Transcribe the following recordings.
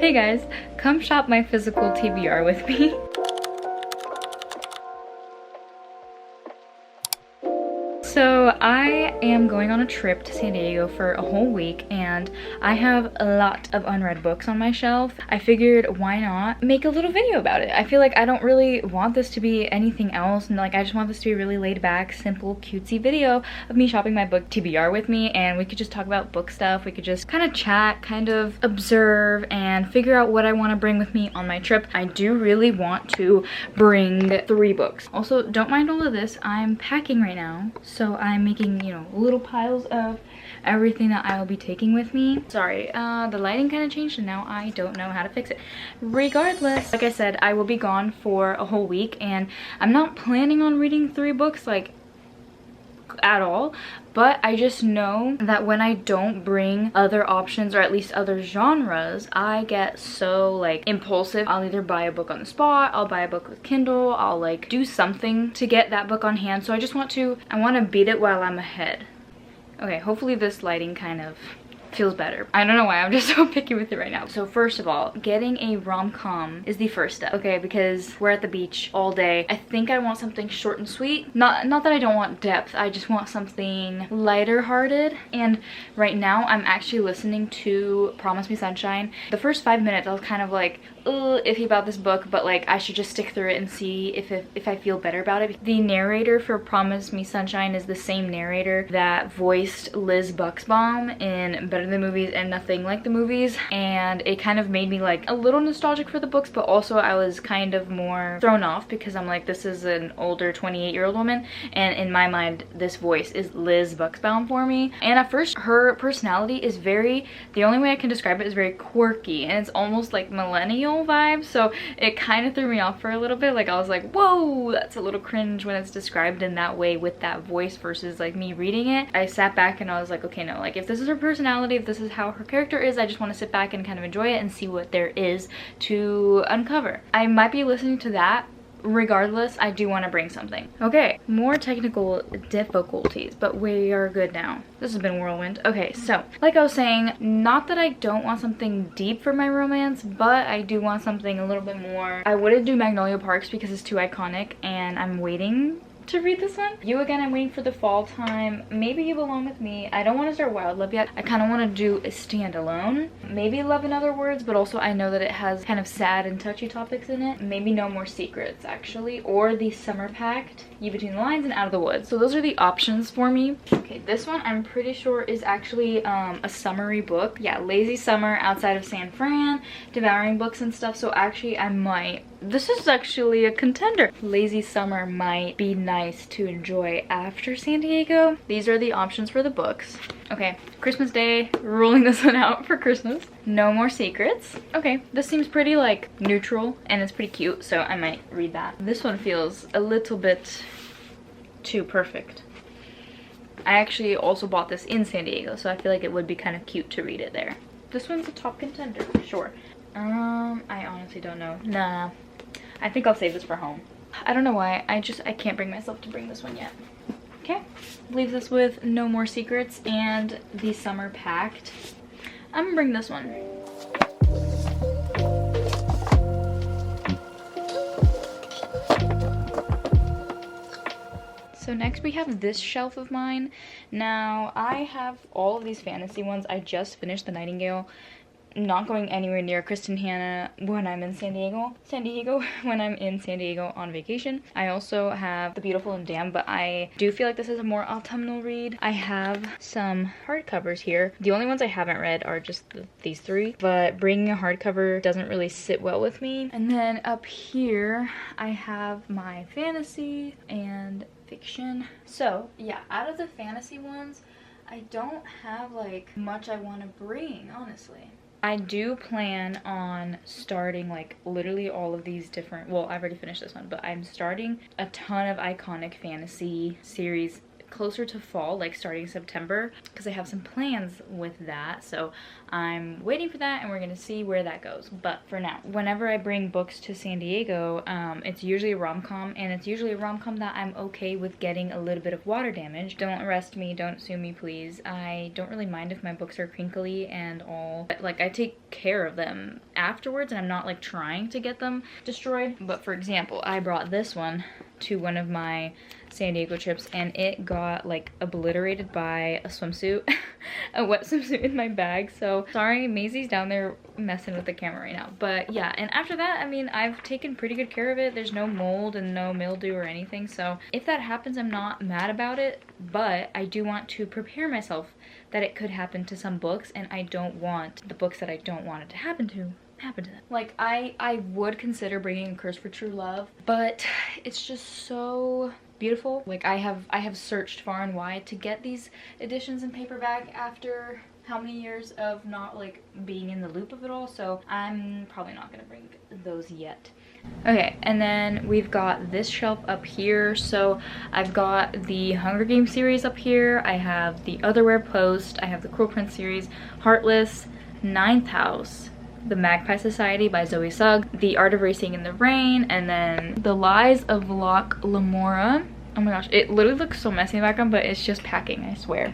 Hey guys, come shop my physical TBR with me. So I am going on a trip to San Diego for a whole week and I have a lot of unread books on my shelf. I figured why not make a little video about it. I feel like I don't really want this to be anything else, and like I just want this to be a really laid back, simple, cutesy video of me shopping my book TBR with me, and we could just talk about book stuff. We could just kind of chat, kind of observe, and figure out what I want to bring with me on my trip. I do really want to bring 3 books. Also, don't mind all of this. I'm packing right now. So I'm making, you know, little piles of everything that I'll be taking with me. Sorry, the lighting kind of changed and now I don't know how to fix it. Regardless, like I said, I will be gone for a whole week and I'm not planning on reading 3 books like at all, but I just know that when I don't bring other options or at least other genres, I get so like impulsive. I'll either buy a book on the spot, I'll buy a book with Kindle, I'll like do something to get that book on hand. So I want to beat it while I'm ahead. Okay, hopefully this lighting kind of feels better. I don't know why, I'm just so picky with it right now. So first of all, getting a rom-com is the first step, okay? Because we're at the beach all day. I think I want something short and sweet. Not that I don't want depth, I just want something lighter hearted. And right now I'm actually listening to Promise Me Sunshine. The first 5 minutes I was kind of like, iffy about this book, but like I should just stick through it and see if I feel better about it. The narrator for Promise Me Sunshine is the same narrator that voiced Liz Buxbaum in Better Than Movies and Nothing Like the Movies, and it kind of made me like a little nostalgic for the books, but also I was kind of more thrown off because I'm like, this is an older 28-year-old woman, and in my mind this voice is Liz Buxbaum for me. And at first her personality is the only way I can describe it is very quirky, and it's almost like millennial vibe, so it kind of threw me off for a little bit. Like I was like, whoa, that's a little cringe when it's described in that way with that voice versus like me reading it. I sat back and I was like, okay, no, like if this is her personality, if this is how her character is, I just want to sit back and kind of enjoy it and see what there is to uncover. I might be listening to that. Regardless, I do want to bring something. Okay, more technical difficulties, but we are good now. This has been whirlwind. Okay, so like I was saying, not that I don't want something deep for my romance, but I do want something a little bit more. I wouldn't do Magnolia Parks because it's too iconic and I'm waiting to read this one. You Again, I'm waiting for the fall time. Maybe You Belong With Me. I don't want to start Wild Love yet. I kind of want to do a standalone. Maybe Love in Other Words, but also I know that it has kind of sad and touchy topics in it. Maybe No More Secrets, actually. Or The Summer Pact, You Between the Lines, and Out of the Woods. So those are the options for me. Okay, this one I'm pretty sure is actually a summery book. Yeah, Lazy Summer, Outside of San Fran, devouring books and stuff. So actually I might. This is actually a contender. Lazy Summer might be nice to enjoy after San Diego. These are the options for the books. Okay, Christmas Day, rolling this one out for Christmas. No More Secrets. Okay, this seems pretty like neutral and it's pretty cute, so I might read that. This one feels a little bit too perfect. I actually also bought this in San Diego, so I feel like it would be kind of cute to read it there. This one's a top contender for sure. I honestly don't know. Nah, I think I'll save this for home. I don't know why, I can't bring myself to bring this one yet. Okay, leaves us with No More Secrets and The Summer Pact. I'm gonna bring this one. So next we have this shelf of mine. Now I have all of these fantasy ones. I just finished The Nightingale. Not going anywhere near Kristen Hanna when I'm in San Diego when I'm in San Diego on vacation. I also have The Beautiful and Damned, but I do feel like this is a more autumnal read. I have some hardcovers here. The only ones I haven't read are just these 3, but bringing a hardcover doesn't really sit well with me. And then up here I have my fantasy and fiction. So yeah, out of the fantasy ones, I don't have like much I want to bring, honestly. I do plan on starting like literally all of these different, well, I've already finished this one, but I'm starting a ton of iconic fantasy series closer to fall, like starting September, because I have some plans with that. So I'm waiting for that and we're gonna see where that goes. But for now, whenever I bring books to San Diego, it's usually a rom-com, and it's usually a rom-com that I'm okay with getting a little bit of water damage. Don't arrest me, don't sue me please. I don't really mind if my books are crinkly and all, but like I take care of them afterwards and I'm not like trying to get them destroyed. But for example, I brought this one to one of my San Diego trips and it got like obliterated by a swimsuit, a wet swimsuit in my bag. So sorry, Maisie's down there messing with the camera right now. But yeah, and after that, I mean, I've taken pretty good care of it. There's no mold and no mildew or anything. So if that happens, I'm not mad about it, but I do want to prepare myself that it could happen to some books, and I don't want the books that I don't want it to happen to them. Like I would consider bringing A Curse for True Love, but it's just so beautiful. Like I have searched far and wide to get these editions in paperback after how many years of not like being in the loop of it all, so I'm probably not gonna bring those yet. Okay, and then we've got this shelf up here. So I've got the Hunger Games series up here, I have the Otherwhere Post, I have the Cruel Prince series, Heartless, Ninth House, The Magpie Society by Zoe Sugg, The Art of Racing in the Rain, and then The Lies of Locke Lamora. Oh my gosh, it literally looks so messy in the background, but it's just packing, I swear.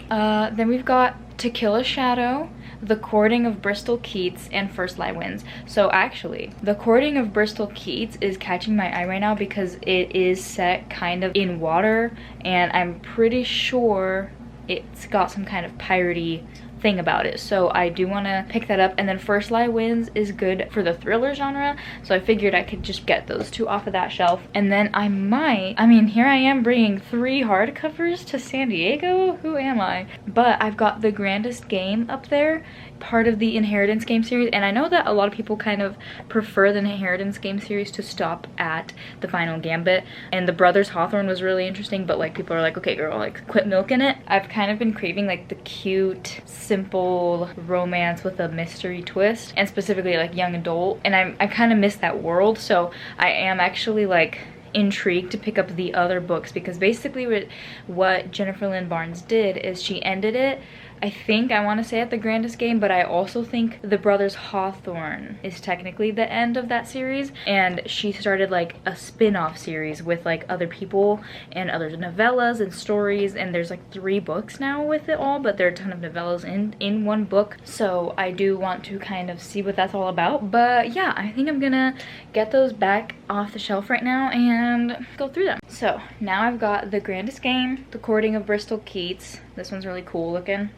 Then we've got To Kill a Shadow, The Courting of Bristol Keats, and First Lie Wins. So actually, The Courting of Bristol Keats is catching my eye right now because it is set kind of in water, and I'm pretty sure it's got some kind of piratey thing about it, so I do want to pick that up. And then First Lie Wins is good for the thriller genre, so I figured I could just get those two off of that shelf. And then I mean, here I am bringing 3 hardcovers to San Diego. Who am I? But I've got The Grandest Game up there, part of the Inheritance Game series, and I know that a lot of people kind of prefer the Inheritance Game series to stop at The Final Gambit, and The Brothers Hawthorne was really interesting, but like people are like, okay girl, like quit milking it. I've kind of been craving like the cute, simple romance with a mystery twist, and specifically like young adult, and I kind of miss that world, so I am actually like intrigued to pick up the other books, because basically what Jennifer Lynn Barnes did is she ended it, I want to say at The Grandest Game, but I also think The Brothers Hawthorne is technically the end of that series, and she started like a spin-off series with like other people and other novellas and stories, and there's like 3 books now with it all, but there are a ton of novellas in one book, so I do want to kind of see what that's all about. But yeah, I think I'm gonna get those back off the shelf right now and go through them. So now I've got The Grandest Game, The Courting of Bristol Keats, this one's really cool looking,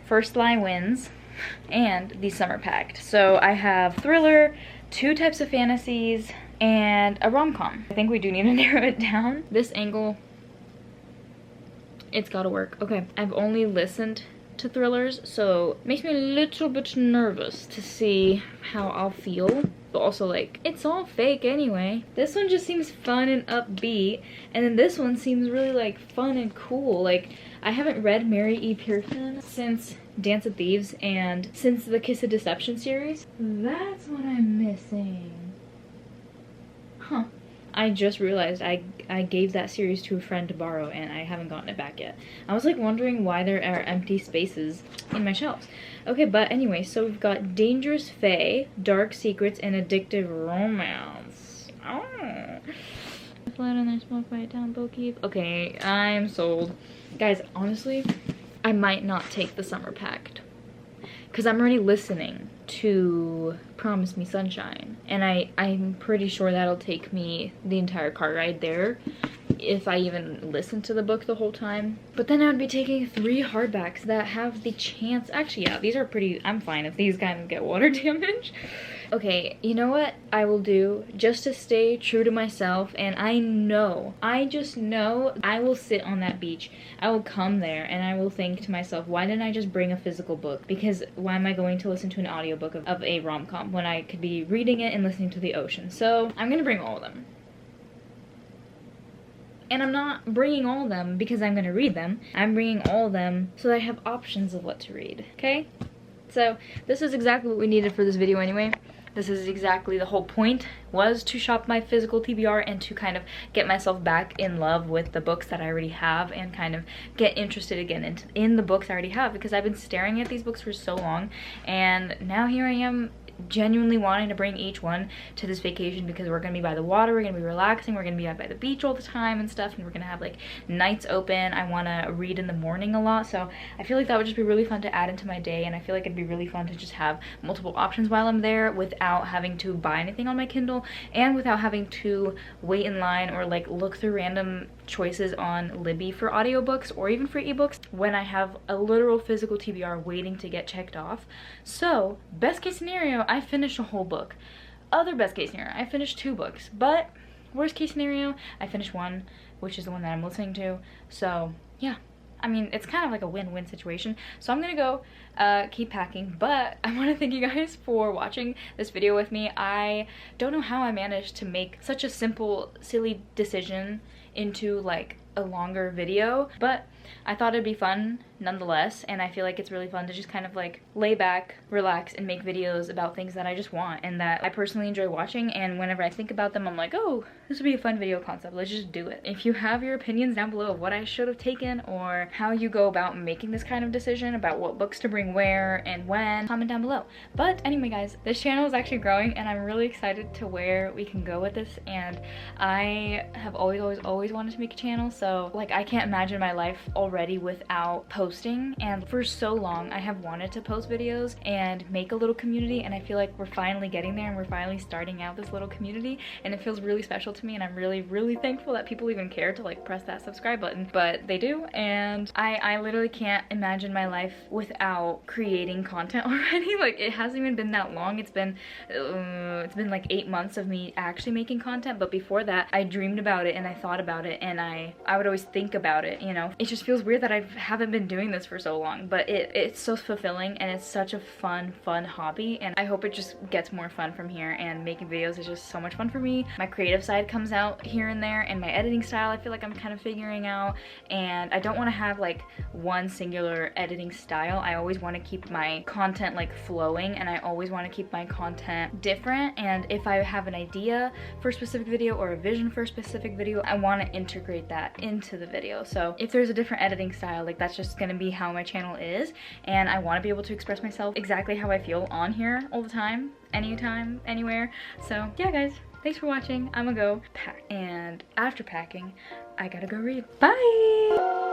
First Lie Wins, and The Summer Pact. So I have thriller, 2 types of fantasies, and a rom-com. I think we do need to narrow it down. This angle, it's gotta work. Okay, I've only listened to thrillers, so it makes me a little bit nervous to see how I'll feel. But also like, it's all fake anyway. This one just seems fun and upbeat, and then this one seems really like fun and cool. Like, I haven't read Mary E. Pearson since Dance of Thieves and since the Kiss of Deception series. That's what I'm missing. Huh. I just realized I gave that series to a friend to borrow, and I haven't gotten it back yet. I was like wondering why there are empty spaces in my shelves. Okay, but anyway, so we've got Dangerous Fae, Dark Secrets, and Addictive Romance. Oh. Flat on their smoke by a town Bokeep. Okay, I'm sold. Guys, honestly, I might not take the Summer Pact, because I'm already listening to Promise Me Sunshine, and I'm pretty sure that'll take me the entire car ride there if I even listen to the book the whole time. But then I would be taking 3 hardbacks that have the chance, actually yeah, these are pretty, I'm fine if these kind of get water damage. Okay, you know what I will do just to stay true to myself, and I just know I will sit on that beach. I will come there and I will think to myself, why didn't I just bring a physical book? Because why am I going to listen to an audiobook of a rom-com when I could be reading it and listening to the ocean? So I'm gonna bring all of them. And I'm not bringing all of them because I'm gonna read them. I'm bringing all of them so that I have options of what to read, okay? So this is exactly what we needed for this video anyway. This is exactly the whole point, was to shop my physical TBR and to kind of get myself back in love with the books that I already have and kind of get interested again in the books I already have, because I've been staring at these books for so long, and now here I am genuinely wanting to bring each one to this vacation, because we're gonna be by the water, we're gonna be relaxing, we're gonna be out by the beach all the time and stuff, and we're gonna have like nights open. I want to read in the morning a lot, so I feel like that would just be really fun to add into my day, and I feel like it'd be really fun to just have multiple options while I'm there without having to buy anything on my Kindle and without having to wait in line or like look through random choices on Libby for audiobooks or even for ebooks when I have a literal physical TBR waiting to get checked off. So best case scenario, I finished a whole book. Other best case scenario, I finished 2 books. But worst case scenario, I finished 1, which is the one that I'm listening to. So yeah, I mean, it's kind of like a win-win situation. So I'm gonna go keep packing, but I want to thank you guys for watching this video with me. I don't know how I managed to make such a simple, silly decision into like a longer video, but I thought it'd be fun nonetheless, and I feel like it's really fun to just kind of like lay back, relax, and make videos about things that I just want and that I personally enjoy watching, and whenever I think about them I'm like, oh, this would be a fun video concept, let's just do it. If you have your opinions down below of what I should have taken or how you go about making this kind of decision about what books to bring where and when, comment down below. But anyway guys, this channel is actually growing and I'm really excited to where we can go with this, and I have always wanted to make a channel, so like I can't imagine my life already without posting, and for so long I have wanted to post videos and make a little community, and I feel like we're finally getting there and we're finally starting out this little community, and it feels really special to me, and I'm really thankful that people even care to like press that subscribe button, but they do, and I literally can't imagine my life without creating content already. Like it hasn't even been that long. It's been like 8 months of me actually making content, but before that I dreamed about it and I thought about it and I would always think about it, you know. It just feels weird that I haven't been doing this for so long, but it's so fulfilling and it's such a fun hobby, and I hope it just gets more fun from here, and making videos is just so much fun for me. My creative side comes out here and there, and my editing style I feel like I'm kind of figuring out, and I don't want to have like one singular editing style. I always want to keep my content like flowing, and I always want to keep my content different, and if I have an idea for a specific video or a vision for a specific video, I want to integrate that into the video. So if there's a different editing style, like that's just gonna be how my channel is, and I want to be able to express myself exactly how I feel on here all the time, anytime, anywhere. So yeah guys, thanks for watching. I'm gonna go pack, and after packing I gotta go read. Bye.